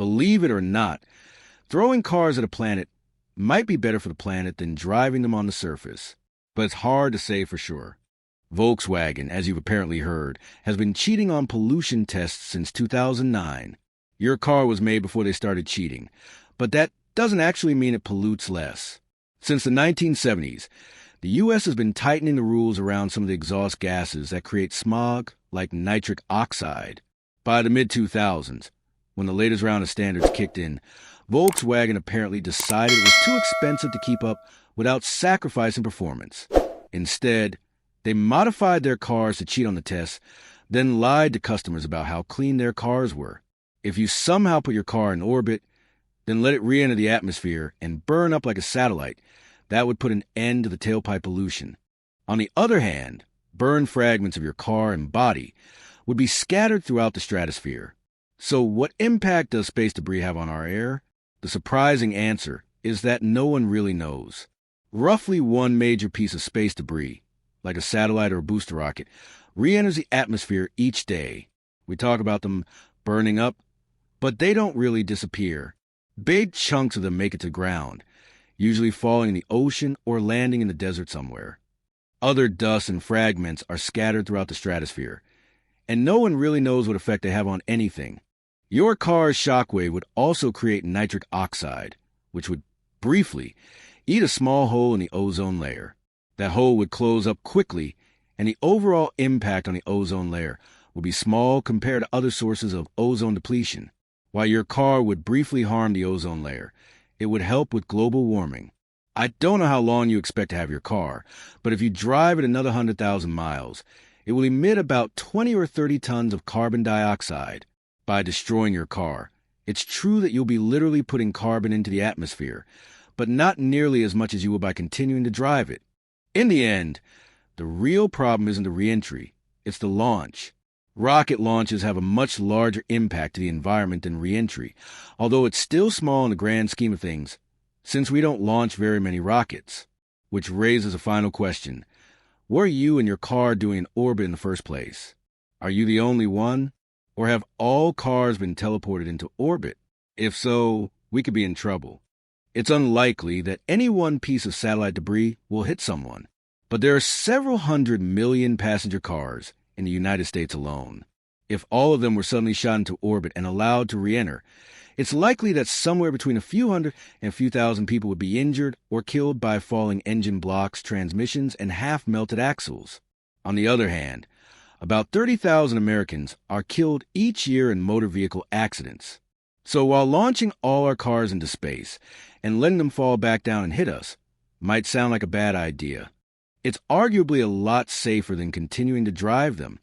Believe it or not, throwing cars at a planet might be better for the planet than driving them on the surface, but it's hard to say for sure. Volkswagen, as you've apparently heard, has been cheating on pollution tests since 2009. Your car was made before they started cheating, but that doesn't actually mean it pollutes less. Since the 1970s, the U.S. has been tightening the rules around some of the exhaust gases that create smog, like nitric oxide. By the mid-2000s, when the latest round of standards kicked in, Volkswagen apparently decided it was too expensive to keep up without sacrificing performance. Instead, they modified their cars to cheat on the tests, then lied to customers about how clean their cars were. If you somehow put your car in orbit, then let it re-enter the atmosphere and burn up like a satellite, that would put an end to the tailpipe pollution. On the other hand, burned fragments of your car and body would be scattered throughout the stratosphere. So what impact does space debris have on our air? The surprising answer is that no one really knows. Roughly one major piece of space debris, like a satellite or a booster rocket, re-enters the atmosphere each day. We talk about them burning up, but they don't really disappear. Big chunks of them make it to ground, usually falling in the ocean or landing in the desert somewhere. Other dust and fragments are scattered throughout the stratosphere, and no one really knows what effect they have on anything. Your car's shockwave would also create nitric oxide, which would, briefly, eat a small hole in the ozone layer. That hole would close up quickly, and the overall impact on the ozone layer would be small compared to other sources of ozone depletion. While your car would briefly harm the ozone layer, it would help with global warming. I don't know how long you expect to have your car, but if you drive it another 100,000 miles, it will emit about 20 or 30 tons of carbon dioxide. By destroying your car, it's true that you'll be literally putting carbon into the atmosphere, but not nearly as much as you will by continuing to drive it. In the end, the real problem isn't the reentry, it's the launch. Rocket launches have a much larger impact to the environment than reentry, although it's still small in the grand scheme of things, since we don't launch very many rockets. Which raises a final question. What are you and your car doing in orbit in the first place? Are you the only one? Or have all cars been teleported into orbit? If so, we could be in trouble. It's unlikely that any one piece of satellite debris will hit someone, but there are several 100 million passenger cars in the United States alone. If all of them were suddenly shot into orbit and allowed to re-enter, it's likely that somewhere between a few hundred and a few thousand people would be injured or killed by falling engine blocks, transmissions, and half-melted axles. On the other hand, about 30,000 Americans are killed each year in motor vehicle accidents. So while launching all our cars into space and letting them fall back down and hit us might sound like a bad idea, it's arguably a lot safer than continuing to drive them.